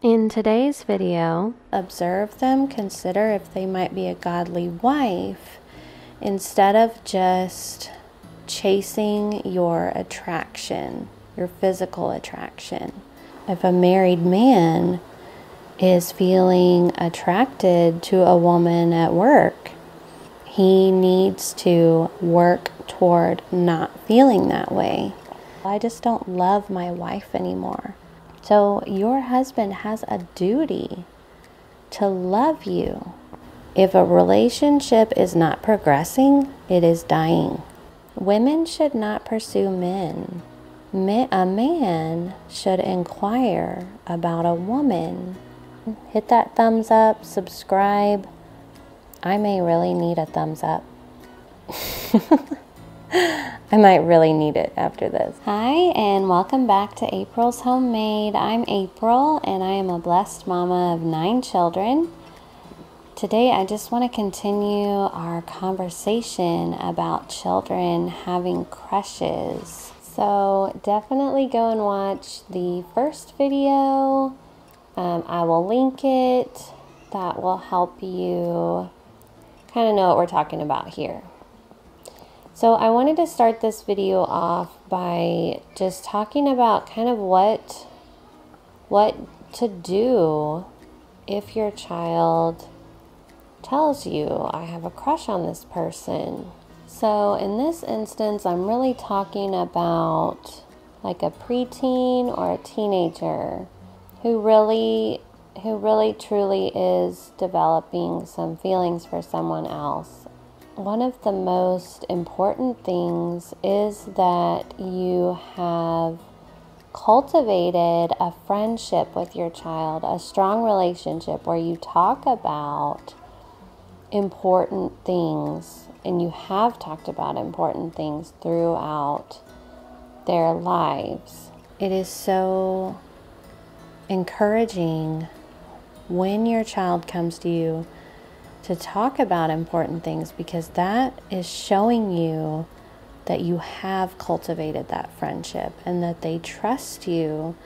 In today's video, observe them, consider if they might be a godly wife instead of just chasing your attraction, your physical attraction. If a married man is feeling attracted to a woman at work, he needs to work toward not feeling that way. I just don't love my wife anymore. So your husband has a duty to love you. If a relationship is not progressing, it is dying. Women should not pursue men. A man should inquire about a woman. Hit that thumbs up, subscribe. I may really need a thumbs up. I might really need it after this. Hi, and welcome back to April's Homemade. I'm April, and I am a blessed mama of 9 children. Today, I just want to continue our conversation about children having crushes. So definitely go and watch the first video. I will link it. That will help you kind of know what we're talking about here. So I wanted to start this video off by just talking about kind of what to do if your child tells you, I have a crush on this person. So in this instance, I'm really talking about like a preteen or a teenager who really truly is developing some feelings for someone else. One of the most important things is that you have cultivated a friendship with your child, a strong relationship where you talk about important things, and you have talked about important things throughout their lives. It is so encouraging when your child comes to you to talk about important things, because that is showing you that you have cultivated that friendship and that they trust you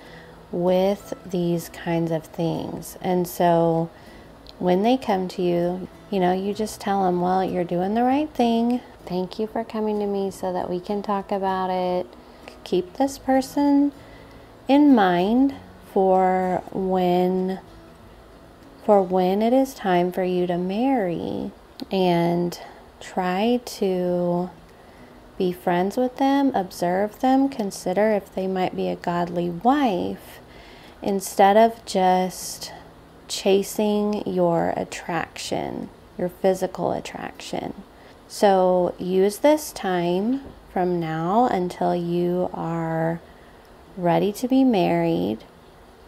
with these kinds of things. And so when they come to you, you just tell them, well, you're doing the right thing. Thank you for coming to me so that we can talk about it. Keep this person in mind for when it is time for you to marry, and try to be friends with them, observe them, consider if they might be a godly wife instead of just chasing your attraction, your physical attraction. So use this time from now until you are ready to be married.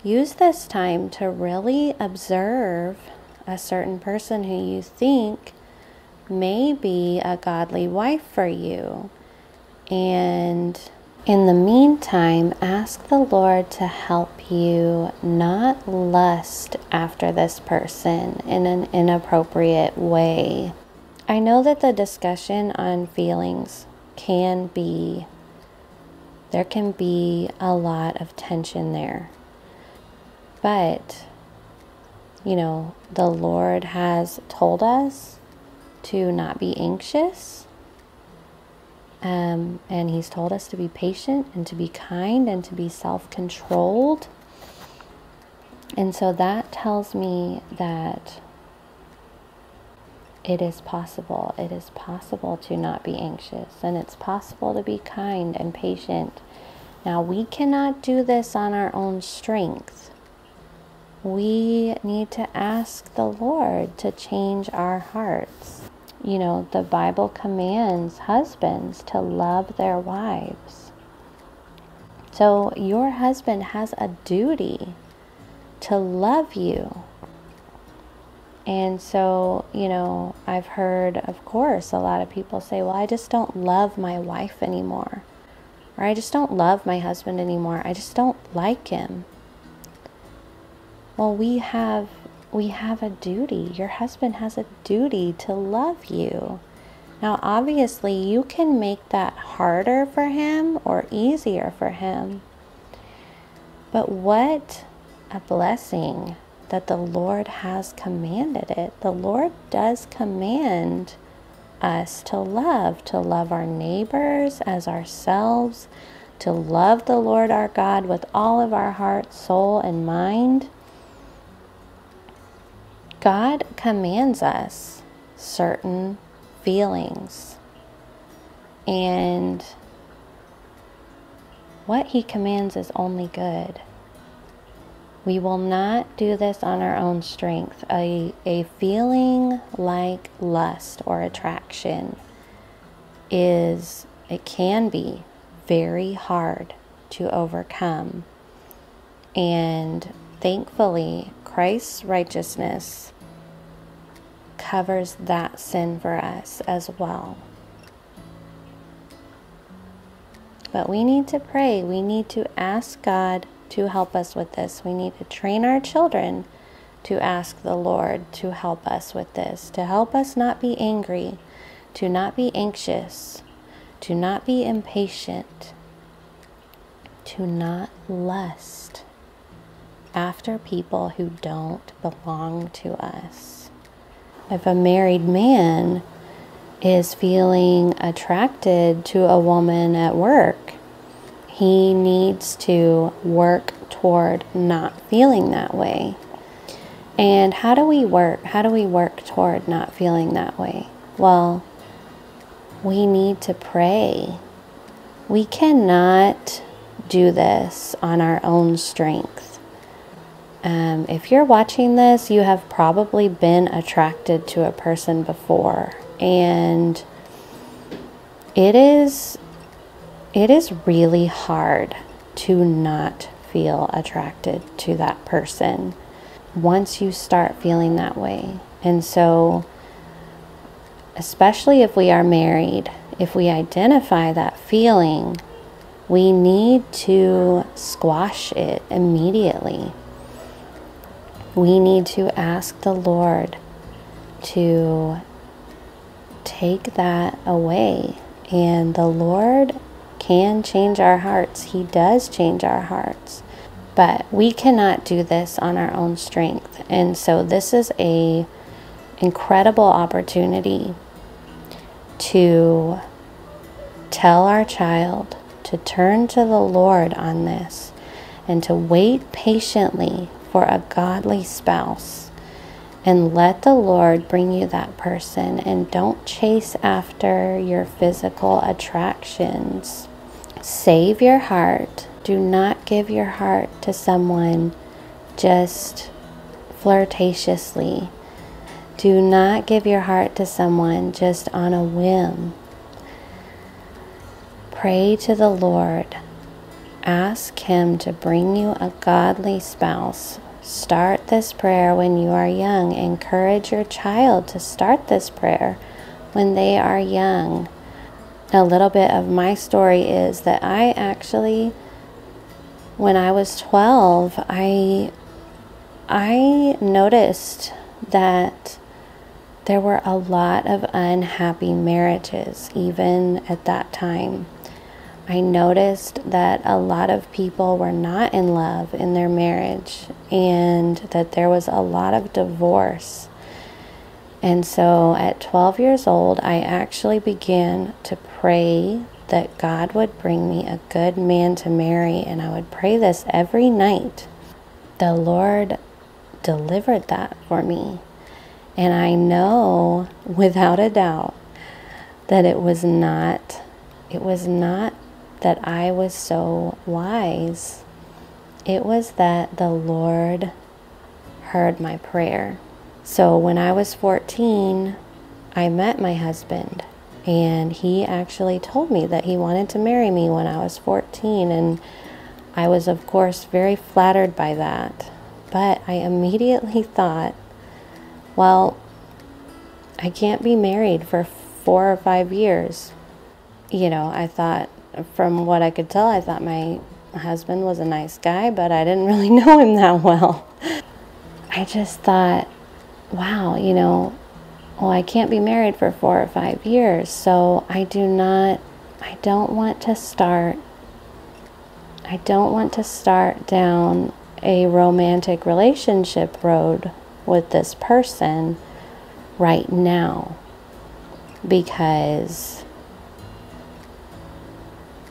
Use this time to really observe a certain person who you think may be a godly wife for you. And in the meantime, ask the Lord to help you not lust after this person in an inappropriate way. I know that the discussion on feelings there can be a lot of tension there. But, the Lord has told us to not be anxious. And He's told us to be patient and to be kind and to be self-controlled. And so that tells me that it is possible. It is possible to not be anxious. And it's possible to be kind and patient. Now, we cannot do this on our own strength. We need to ask the Lord to change our hearts. The Bible commands husbands to love their wives. So your husband has a duty to love you. And so, I've heard, of course, a lot of people say, well, I just don't love my wife anymore. Or I just don't love my husband anymore. I just don't like him. Well, we have a duty. Your husband has a duty to love you. Now, obviously, you can make that harder for him or easier for him. But what a blessing that the Lord has commanded it. The Lord does command us to love our neighbors as ourselves, to love the Lord our God with all of our heart, soul, and mind. God commands us certain feelings, and what He commands is only good. We will not do this on our own strength. A feeling like lust or attraction it can be very hard to overcome. And thankfully, Christ's righteousness covers that sin for us as well. But we need to pray. We need to ask God to help us with this. We need to train our children to ask the Lord to help us with this, to help us not be angry, to not be anxious, to not be impatient, to not lust after people who don't belong to us. If a married man is feeling attracted to a woman at work, he needs to work toward not feeling that way. And how do we work? How do we work toward not feeling that way? Well, we need to pray. We cannot do this on our own strength. If you're watching this, you have probably been attracted to a person before, and it is really hard to not feel attracted to that person once you start feeling that way. And so, especially if we are married, if we identify that feeling, we need to squash it immediately. We need to ask the Lord to take that away. And the Lord can change our hearts. He does change our hearts. But we cannot do this on our own strength. And so this is an incredible opportunity to tell our child to turn to the Lord on this and to wait patiently for a godly spouse, and let the Lord bring you that person, and don't chase after your physical attractions. Save your heart. Do not give your heart to someone just flirtatiously. Do not give your heart to someone just on a whim. Pray to the Lord. Ask Him to bring you a godly spouse. Start this prayer when you are young. Encourage your child to start this prayer when they are young. A little bit of my story is that I actually, when I was 12, I noticed that there were a lot of unhappy marriages even at that time. I noticed that a lot of people were not in love in their marriage, and that there was a lot of divorce. And so at 12 years old, I actually began to pray that God would bring me a good man to marry, and I would pray this every night. The Lord delivered that for me. And I know without a doubt that it was not that I was so wise. It was that the Lord heard my prayer. So when I was 14, I met my husband, and he actually told me that he wanted to marry me when I was 14, and I was, of course, very flattered by that. But I immediately thought, well, I can't be married for 4 or 5 years. You know, I thought, from what I could tell, I thought my husband was a nice guy, but I didn't really know him that well. I just thought, wow, well, I can't be married for 4 or 5 years, so I don't want to start down a romantic relationship road with this person right now, because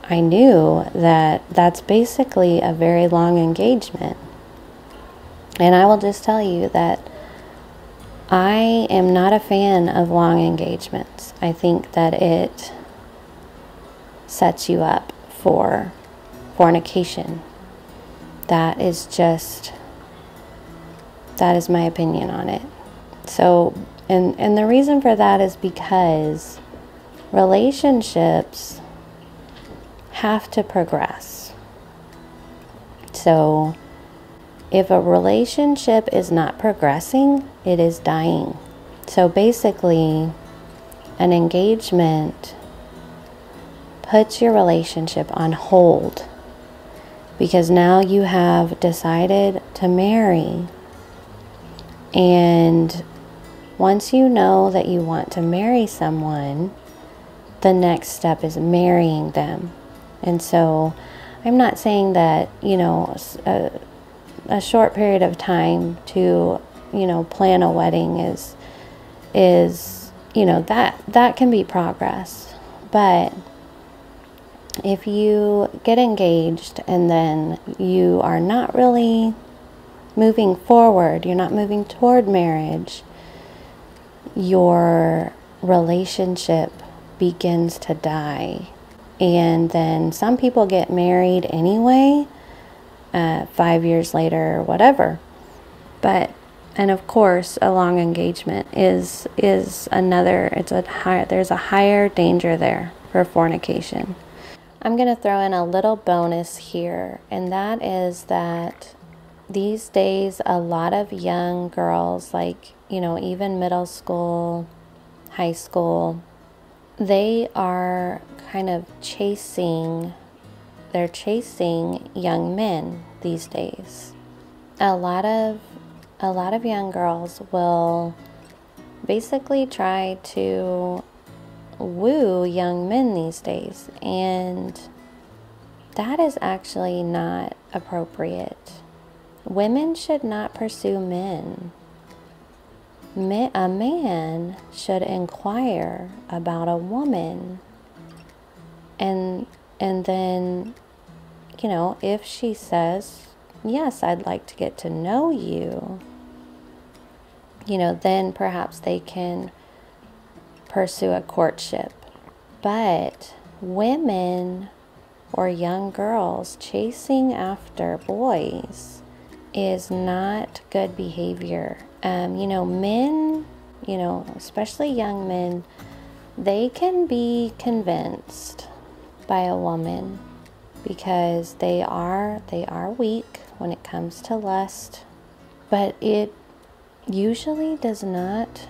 I knew that that's basically a very long engagement. And I will just tell you that I am not a fan of long engagements. I think that it sets you up for fornication. That is my opinion on it. So, and the reason for that is because relationships have to progress. So, if a relationship is not progressing, it is dying. So basically, an engagement puts your relationship on hold, because now you have decided to marry. And once you know that you want to marry someone, the next step is marrying them. And so I'm not saying that, a short period of time to, plan a wedding is that can be progress. But if you get engaged and then you are not really moving forward, you're not moving toward marriage, your relationship begins to die. And then some people get married anyway, 5 years later or whatever. And of course, a long engagement is another, there's a higher danger there for fornication. I'm going to throw in a little bonus here, and that is that these days a lot of young girls, like, even middle school, high school, they are kind of chasing young men these days. A lot of young girls will basically try to woo young men these days, and that is actually not appropriate. Women should not pursue men. A man should inquire about a woman, and then, if she says, yes, I'd like to get to know you, then perhaps they can pursue a courtship. But women or young girls chasing after boys is not good behavior. Men, especially young men, they can be convinced by a woman because they are weak when it comes to lust, but it usually does not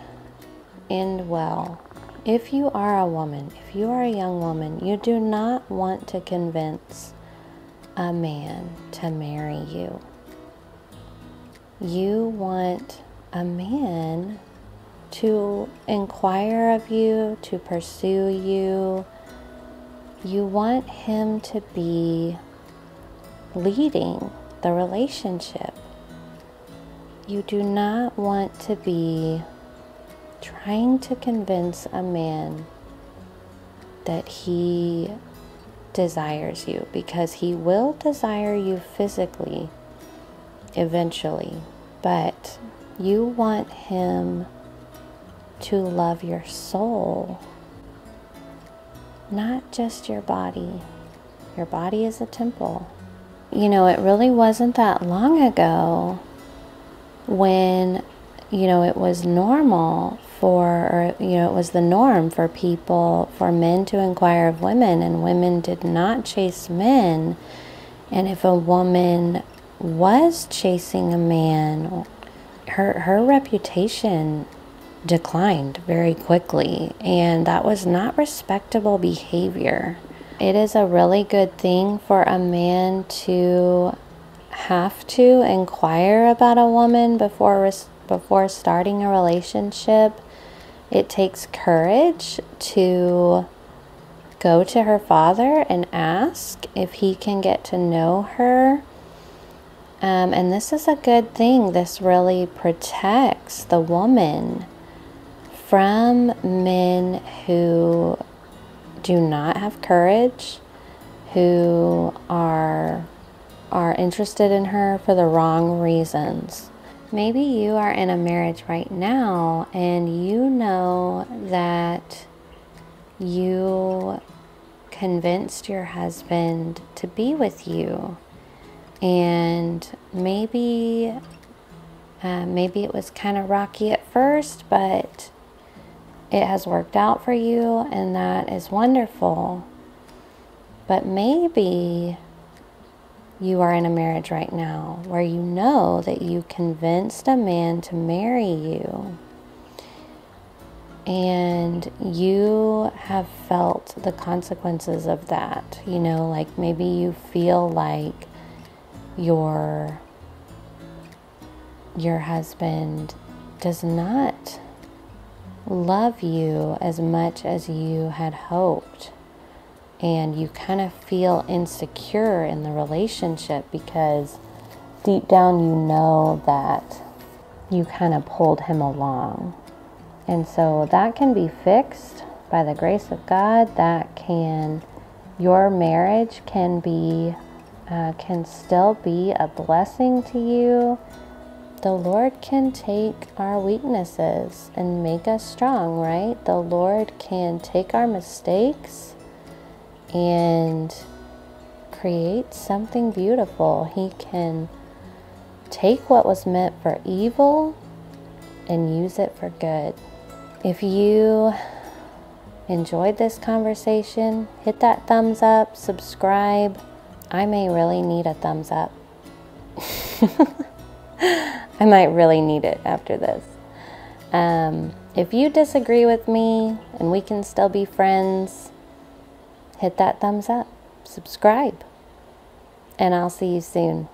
end well. If you are a woman, if you are a young woman, you do not want to convince a man to marry you. You want a man to inquire of you, to pursue you. You want him to be leading the relationship. You do not want to be trying to convince a man that he desires you, because he will desire you physically eventually, but you want him to love your soul, not just your body. Your body is a temple. It really wasn't that long ago when, it was normal it was the norm for men to inquire of women, and women did not chase men. And if a woman was chasing a man, her reputation declined very quickly, and that was not respectable behavior. It is a really good thing for a man to have to inquire about a woman before starting a relationship. It takes courage to go to her father and ask if he can get to know her. And this is a good thing. This really protects the woman from men who do not have courage, who are interested in her for the wrong reasons. Maybe you are in a marriage right now and you know that you convinced your husband to be with you, and maybe it was kind of rocky at first, but it has worked out for you, and that is wonderful. But maybe you are in a marriage right now where you know that you convinced a man to marry you, and you have felt the consequences of that. You know, like maybe you feel like your husband does not love you as much as you had hoped, and you kind of feel insecure in the relationship because deep down you know that you kind of pulled him along. And so that can be fixed by the grace of God. Your marriage can still be a blessing to you. The Lord can take our weaknesses and make us strong, right? The Lord can take our mistakes and create something beautiful. He can take what was meant for evil and use it for good. If you enjoyed this conversation, hit that thumbs up, subscribe. I may really need a thumbs up. I might really need it after this. If you disagree with me and we can still be friends, hit that thumbs up, subscribe, and I'll see you soon.